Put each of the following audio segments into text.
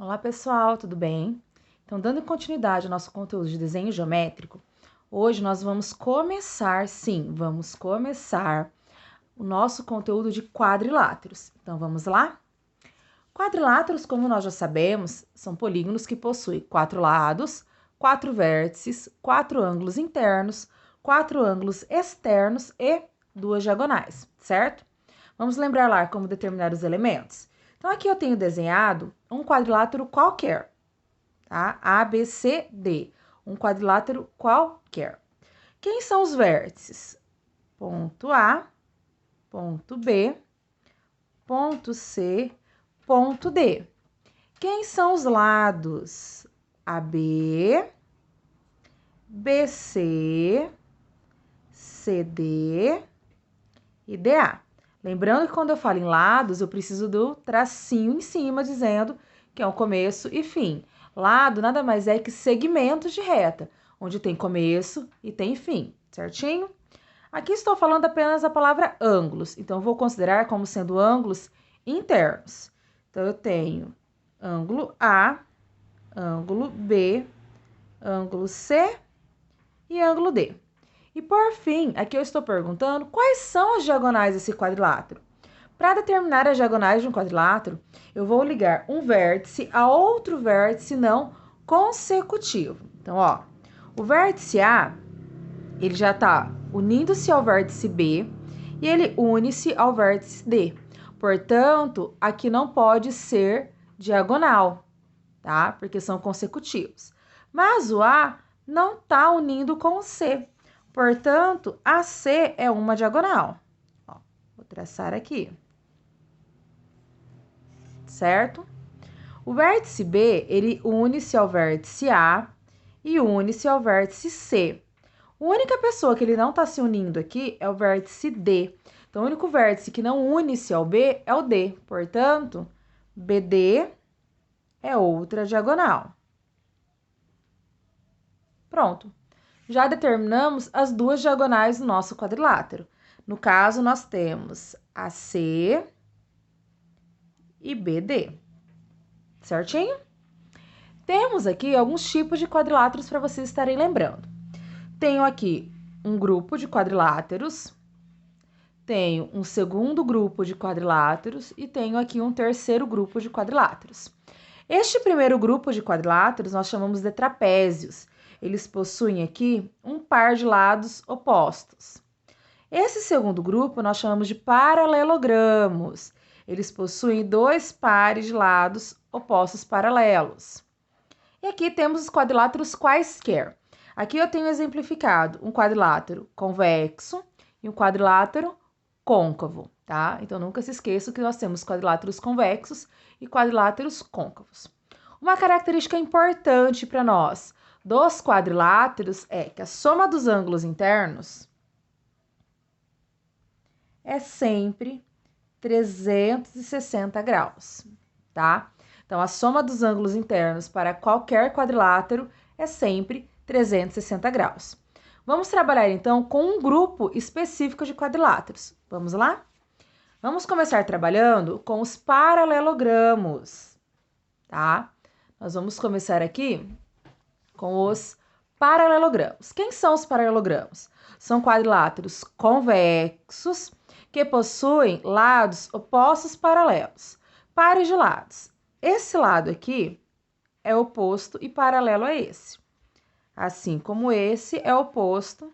Olá pessoal, tudo bem? Então, dando continuidade ao nosso conteúdo de desenho geométrico, hoje nós vamos começar o nosso conteúdo de quadriláteros. Então, vamos lá? Quadriláteros, como nós já sabemos, são polígonos que possuem 4 lados, 4 vértices, 4 ângulos internos, 4 ângulos externos e 2 diagonais, certo? Vamos lembrar lá como determinar os elementos? Então, aqui eu tenho desenhado um quadrilátero qualquer, tá? A, B, C, D. Um quadrilátero qualquer. Quem são os vértices? Ponto A, ponto B, ponto C, ponto D. Quem são os lados? AB, BC, CD e DA. Lembrando que quando eu falo em lados, eu preciso do tracinho em cima, dizendo que é o começo e fim. Lado nada mais é que segmentos de reta, onde tem começo e tem fim, certinho? Aqui estou falando apenas a palavra ângulos, então eu vou considerar como sendo ângulos internos. Então, eu tenho ângulo A, ângulo B, ângulo C e ângulo D. E por fim, aqui eu estou perguntando quais são as diagonais desse quadrilátero. Para determinar as diagonais de um quadrilátero, eu vou ligar um vértice a outro vértice não consecutivo. Então, ó, o vértice A, ele já está unindo-se ao vértice B e ele une-se ao vértice D. Portanto, aqui não pode ser diagonal, tá? Porque são consecutivos. Mas o A não está unindo com o C. Portanto, AC é uma diagonal. Ó, vou traçar aqui. Certo? O vértice B, ele une-se ao vértice A e une-se ao vértice C. A única pessoa que ele não está se unindo aqui é o vértice D. Então, o único vértice que não une-se ao B é o D. Portanto, BD é outra diagonal. Pronto. Já determinamos as duas diagonais do nosso quadrilátero. No caso, nós temos AC e BD. Certinho? Temos aqui alguns tipos de quadriláteros para vocês estarem lembrando. Tenho aqui um grupo de quadriláteros, tenho um segundo grupo de quadriláteros e tenho aqui um terceiro grupo de quadriláteros. Este primeiro grupo de quadriláteros nós chamamos de trapézios. Eles possuem aqui um par de lados opostos. Esse segundo grupo nós chamamos de paralelogramos. Eles possuem 2 pares de lados opostos paralelos. E aqui temos os quadriláteros quaisquer. Aqui eu tenho exemplificado um quadrilátero convexo e um quadrilátero côncavo, tá? Então, nunca se esqueça que nós temos quadriláteros convexos e quadriláteros côncavos. Uma característica importante para nós dos quadriláteros é que a soma dos ângulos internos é sempre 360 graus, tá? Então, a soma dos ângulos internos para qualquer quadrilátero é sempre 360 graus. Vamos trabalhar, então, com um grupo específico de quadriláteros. Vamos lá? Vamos começar trabalhando com os paralelogramos, tá? Nós vamos começar aqui com os paralelogramos. Quem são os paralelogramos? São quadriláteros convexos que possuem lados opostos paralelos. Pares de lados. Esse lado aqui é oposto e paralelo a esse. Assim como esse é oposto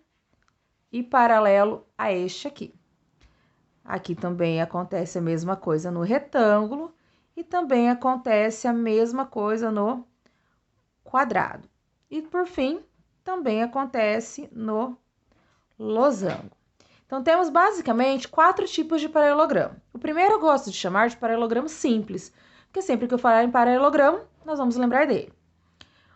e paralelo a este aqui. Aqui também acontece a mesma coisa no retângulo e também acontece a mesma coisa no quadrado. E, por fim, também acontece no losango. Então, temos basicamente 4 tipos de paralelogramo. O primeiro eu gosto de chamar de paralelogramo simples, porque sempre que eu falar em paralelogramo, nós vamos lembrar dele.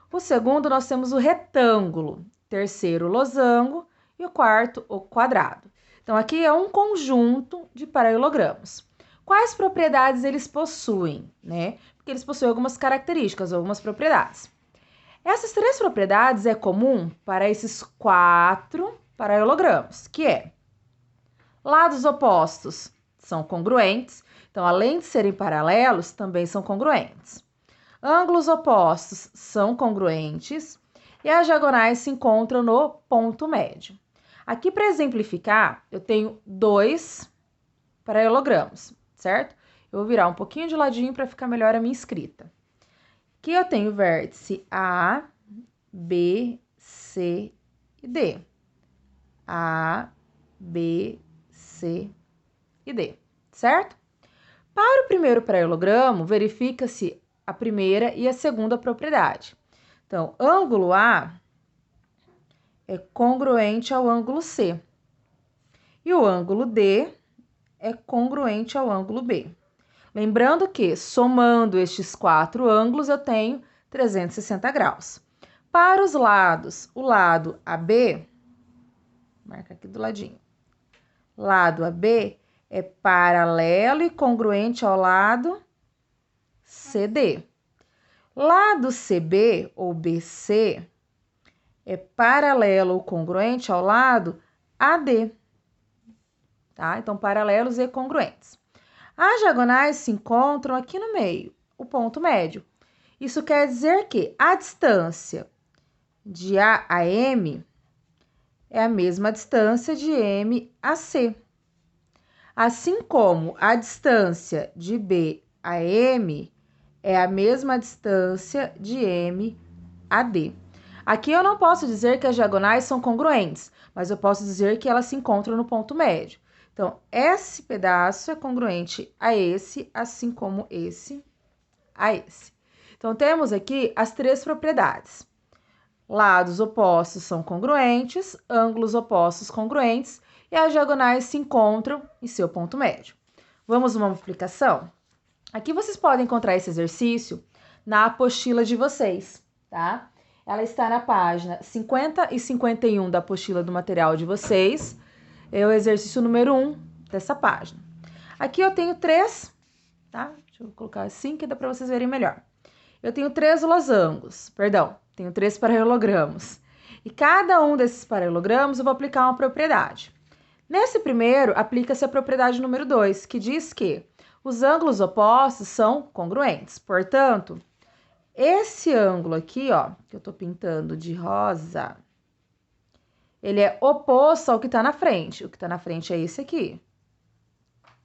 O segundo, nós temos o retângulo, terceiro, o losango e o quarto, o quadrado. Então, aqui é um conjunto de paralelogramos. Quais propriedades eles possuem, né? Porque eles possuem algumas características, algumas propriedades. Essas 3 propriedades é comum para esses 4 paralelogramos, que é lados opostos são congruentes, então, além de serem paralelos, também são congruentes. Ângulos opostos são congruentes e as diagonais se encontram no ponto médio. Aqui, para exemplificar, eu tenho 2 paralelogramos, certo? Eu vou virar um pouquinho de ladinho para ficar melhor a minha escrita. Aqui eu tenho vértice A, B, C e D. A, B, C e D, certo? Para o primeiro paralelogramo, verifica-se a primeira e a segunda propriedade. Então, ângulo A é congruente ao ângulo C. E o ângulo D é congruente ao ângulo B. Lembrando que, somando estes 4 ângulos, eu tenho 360 graus. Para os lados, o lado AB, marca aqui do ladinho, lado AB é paralelo e congruente ao lado CD. Lado CB ou BC é paralelo ou congruente ao lado AD. Tá? Então, paralelos e congruentes. As diagonais se encontram aqui no meio, o ponto médio. Isso quer dizer que a distância de A a M é a mesma distância de M a C. Assim como a distância de B a M é a mesma distância de M a D. Aqui eu não posso dizer que as diagonais são congruentes, mas eu posso dizer que elas se encontram no ponto médio. Então, esse pedaço é congruente a esse, assim como esse a esse. Então, temos aqui as 3 propriedades. Lados opostos são congruentes, ângulos opostos congruentes e as diagonais se encontram em seu ponto médio. Vamos uma multiplicação? Aqui vocês podem encontrar esse exercício na apostila de vocês, tá? Ela está na página 50 e 51 da apostila do material de vocês. É o exercício número 1 dessa página. Aqui eu tenho 3, tá? Deixa eu colocar assim que dá para vocês verem melhor. Eu tenho 3 losangos, tenho 3 paralelogramos. E cada um desses paralelogramos eu vou aplicar uma propriedade. Nesse primeiro, aplica-se a propriedade número 2, que diz que os ângulos opostos são congruentes. Portanto, esse ângulo aqui, ó, que eu tô pintando de rosa, ele é oposto ao que tá na frente. O que tá na frente é esse aqui.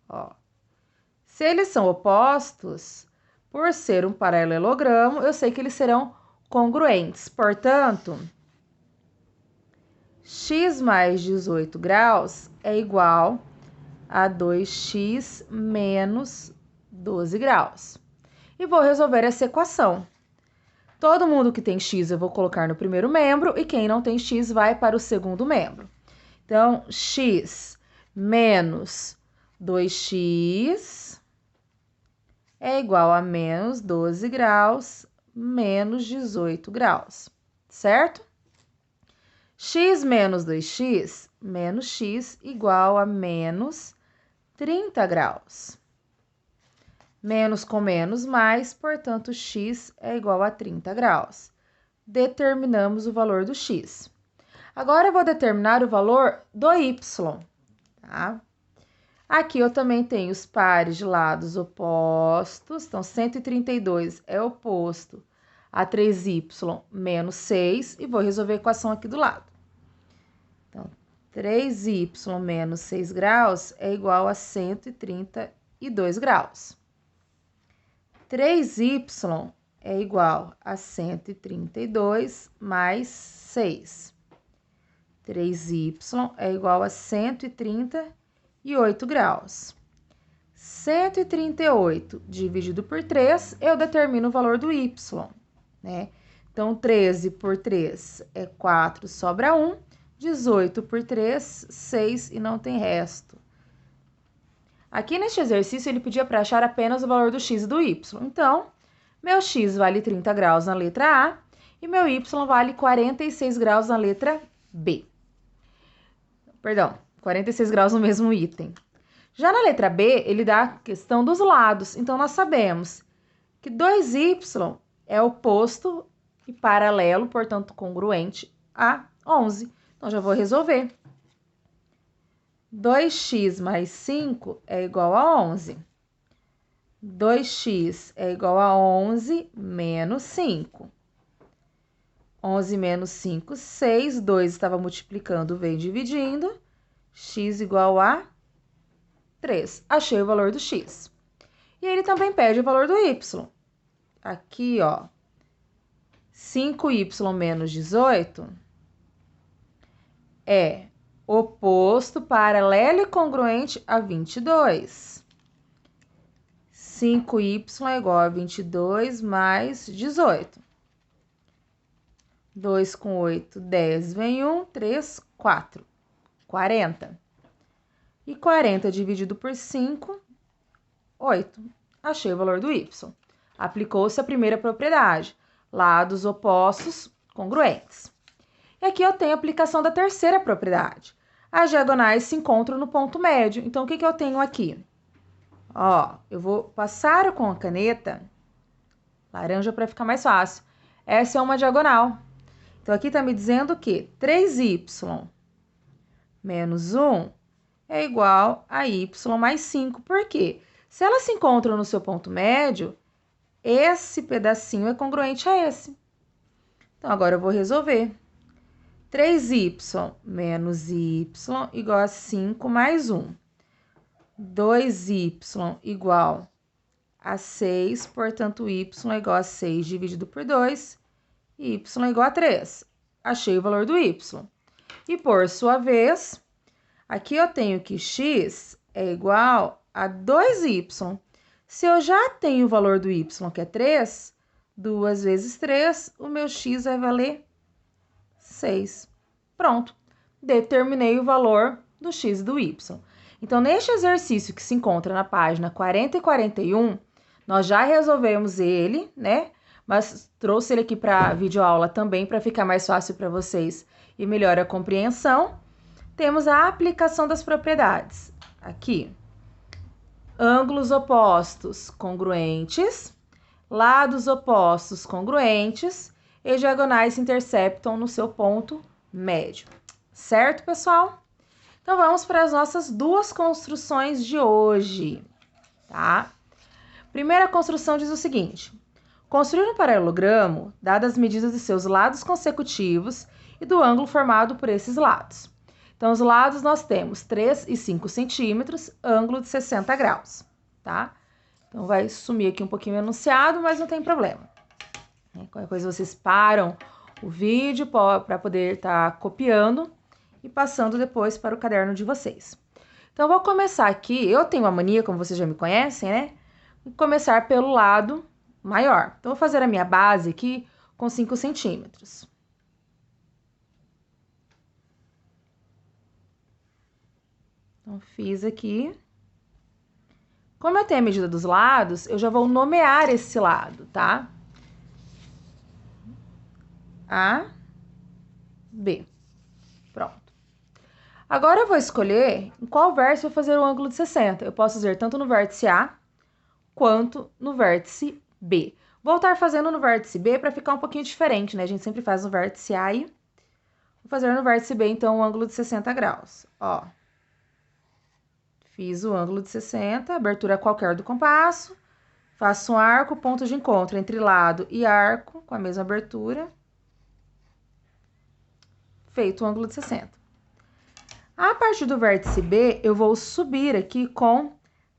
Ó. Se eles são opostos, por ser um paralelogramo, eu sei que eles serão congruentes. Portanto, x mais 18 graus é igual a 2x menos 12 graus. E vou resolver essa equação. Todo mundo que tem x eu vou colocar no primeiro membro e quem não tem x vai para o segundo membro. Então, x menos 2x é igual a menos 12 graus menos 18 graus, certo? X menos 2x menos x igual a menos 30 graus. Menos com menos mais, portanto, x é igual a 30 graus. Determinamos o valor do x. Agora, eu vou determinar o valor do y, tá? Aqui eu também tenho os pares de lados opostos. Então, 132 é oposto a 3y menos 6. E vou resolver a equação aqui do lado. Então, 3y menos 6 graus é igual a 132 graus. 3y é igual a 132 mais 6. 3y é igual a 138 graus. 138 dividido por 3, eu determino o valor do y, né? Então, 13 por 3 é 4, sobra 1. 18 por 3, 6 e não tem resto. Aqui neste exercício, ele pedia para achar apenas o valor do x e do y. Então, meu x vale 30 graus na letra A e meu y vale 46 graus na letra B. Perdão, 46 graus no mesmo item. Já na letra B, ele dá a questão dos lados. Então, nós sabemos que 2y é oposto e paralelo, portanto, congruente a 11. Então, já vou resolver. 2x mais 5 é igual a 11. 2x é igual a 11 menos 5. 11 menos 5, 6. 2 estava multiplicando, veio dividindo. X igual a 3. Achei o valor do x. E ele também pede o valor do y. Aqui, ó, 5y menos 18 é oposto, paralelo e congruente a 22. 5y é igual a 22 mais 18. 2 com 8, 10, vem 1, 3, 4. 40. E 40 dividido por 5, 8. Achei o valor do y. Aplicou-se a primeira propriedade, lados opostos congruentes. E aqui eu tenho a aplicação da terceira propriedade. As diagonais se encontram no ponto médio. Então, o que eu tenho aqui? Ó, eu vou passar com a caneta laranja para ficar mais fácil. Essa é uma diagonal. Então, aqui está me dizendo que 3y menos 1 é igual a y mais 5. Por quê? Se elas se encontram no seu ponto médio, esse pedacinho é congruente a esse. Então, agora eu vou resolver. 3y menos y igual a 5 mais 1. 2y igual a 6, portanto, y é igual a 6 dividido por 2, e y é igual a 3. Achei o valor do y. E, por sua vez, aqui eu tenho que x é igual a 2y. Se eu já tenho o valor do y, que é 3, 2 vezes 3, o meu x vai valer 6. Pronto, determinei o valor do x e do y. Então, neste exercício que se encontra na página 40 e 41, nós já resolvemos ele, né? Mas trouxe ele aqui para a videoaula também, para ficar mais fácil para vocês e melhor a compreensão. Temos a aplicação das propriedades. Aqui, ângulos opostos congruentes, lados opostos congruentes e diagonais se interceptam no seu ponto médio. Certo, pessoal? Então, vamos para as nossas duas construções de hoje, tá? Primeira construção diz o seguinte: construir um paralelogramo, dadas as medidas de seus lados consecutivos e do ângulo formado por esses lados. Então, os lados nós temos 3 e 5 centímetros, ângulo de 60 graus, tá? Então, vai sumir aqui um pouquinho o enunciado, mas não tem problema. Qualquer coisa vocês param o vídeo para poder estar copiando e passando depois para o caderno de vocês. Então, vou começar aqui. Eu tenho uma mania, como vocês já me conhecem, né? Começar pelo lado maior. Então, vou fazer a minha base aqui com 5 centímetros. Então, fiz aqui. Como eu tenho a medida dos lados, eu já vou nomear esse lado, tá? A, B. Pronto. Agora, eu vou escolher em qual vértice eu vou fazer o ângulo de 60. Eu posso fazer tanto no vértice A quanto no vértice B. Vou estar fazendo no vértice B para ficar um pouquinho diferente, né? A gente sempre faz no vértice A e vou fazer no vértice B, então, o ângulo de 60 graus. Ó. Fiz o ângulo de 60, abertura qualquer do compasso. Faço um arco, ponto de encontro entre lado e arco, com a mesma abertura. Feito o ângulo de 60. A partir do vértice B, eu vou subir aqui com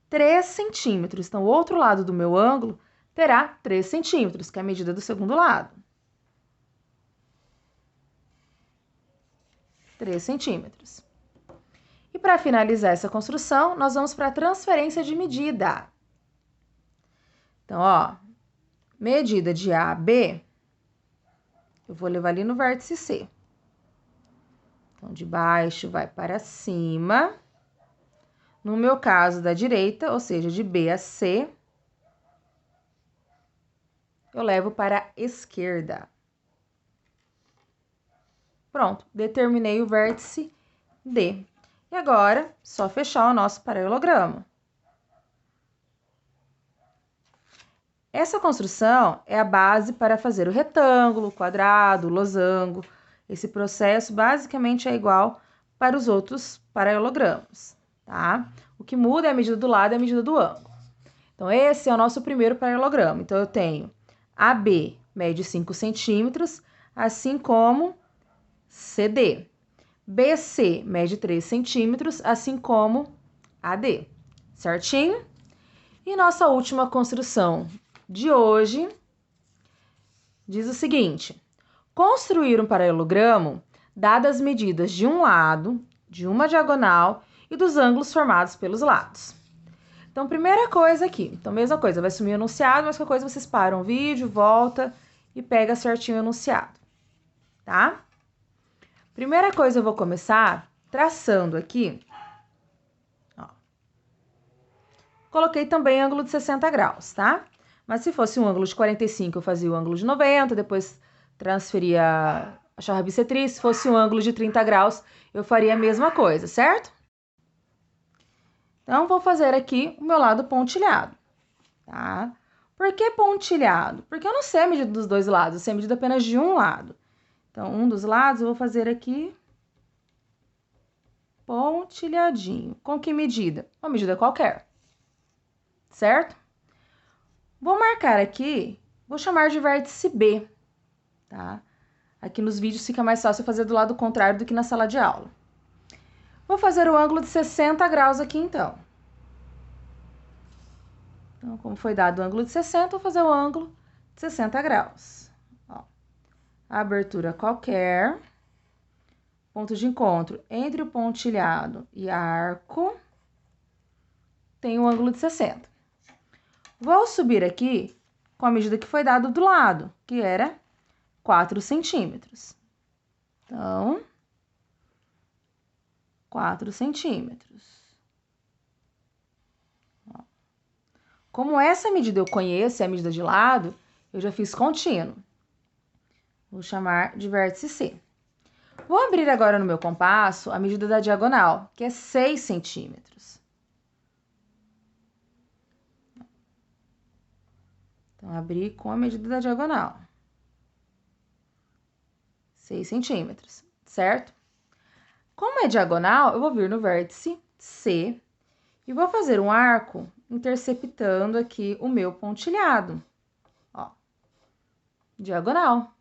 3 centímetros. Então, o outro lado do meu ângulo terá 3 centímetros, que é a medida do segundo lado. 3 centímetros. E para finalizar essa construção, nós vamos para a transferência de medida. Então, ó, medida de A a B, eu vou levar ali no vértice C. Então, de baixo vai para cima. No meu caso, da direita, ou seja, de B a C, eu levo para a esquerda. Pronto, determinei o vértice D. E agora, só fechar o nosso paralelogramo. Essa construção é a base para fazer o retângulo, o quadrado, o losango. Esse processo basicamente é igual para os outros paralelogramos, tá? O que muda é a medida do lado e a medida do ângulo. Então, esse é o nosso primeiro paralelogramo. Então, eu tenho AB mede 5 centímetros, assim como CD. BC mede 3 centímetros, assim como AD. Certinho? E nossa última construção de hoje diz o seguinte: construir um paralelogramo dadas as medidas de um lado, de uma diagonal e dos ângulos formados pelos lados. Então, primeira coisa aqui. Então, mesma coisa, vai sumir o enunciado, mas qualquer coisa vocês param o vídeo, volta e pega certinho o enunciado, tá? Primeira coisa, eu vou começar traçando aqui. Ó. Coloquei também ângulo de 60 graus, tá? Mas se fosse um ângulo de 45, eu fazia o ângulo de 90, depois transferia a chave bissetriz. Se fosse um ângulo de 30 graus, eu faria a mesma coisa, certo? Então, vou fazer aqui o meu lado pontilhado, tá? Por que pontilhado? Porque eu não sei a medida dos dois lados, eu sei a medida apenas de um lado. Então, um dos lados eu vou fazer aqui pontilhadinho. Com que medida? Uma medida qualquer, certo? Vou marcar aqui, vou chamar de vértice B, tá? Aqui nos vídeos fica mais fácil fazer do lado contrário do que na sala de aula. Vou fazer o ângulo de 60 graus aqui, então. Então, como foi dado o ângulo de 60, vou fazer o ângulo de 60 graus. Ó, abertura qualquer. Ponto de encontro entre o pontilhado e arco. Tem o ângulo de 60. Vou subir aqui com a medida que foi dado do lado, que era 4 centímetros. Então, 4 centímetros. Ó. Como essa medida eu conheço, é a medida de lado, eu já fiz contínuo. Vou chamar de vértice C. Vou abrir agora no meu compasso a medida da diagonal, que é 6 centímetros. Então, abri com a medida da diagonal. 6 centímetros, certo? Como é diagonal, eu vou vir no vértice C e vou fazer um arco interceptando aqui o meu pontilhado. Ó, diagonal,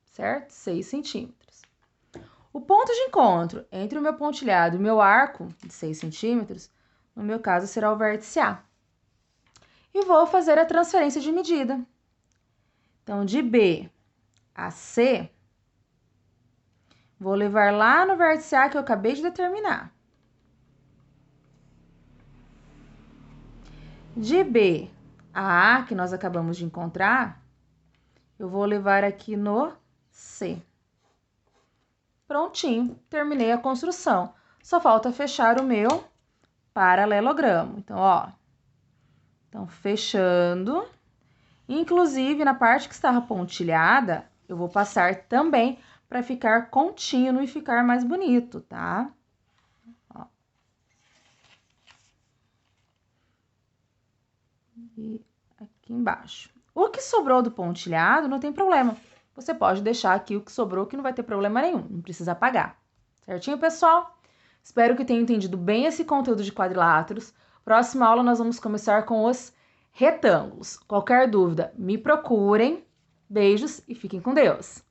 certo? 6 centímetros. O ponto de encontro entre o meu pontilhado e o meu arco, de 6 centímetros, no meu caso, será o vértice A. E vou fazer a transferência de medida. Então, de B a C, vou levar lá no vértice A que eu acabei de determinar. De B a A, que nós acabamos de encontrar, eu vou levar aqui no C. Prontinho, terminei a construção. Só falta fechar o meu paralelogramo. Então, ó, fechando. Inclusive, na parte que estava pontilhada, eu vou passar também para ficar contínuo e ficar mais bonito, tá? Ó. E aqui embaixo. O que sobrou do pontilhado não tem problema. Você pode deixar aqui o que sobrou, que não vai ter problema nenhum, não precisa apagar. Certinho, pessoal? Espero que tenham entendido bem esse conteúdo de quadriláteros. Próxima aula nós vamos começar com os retângulos. Qualquer dúvida, me procurem. Beijos e fiquem com Deus!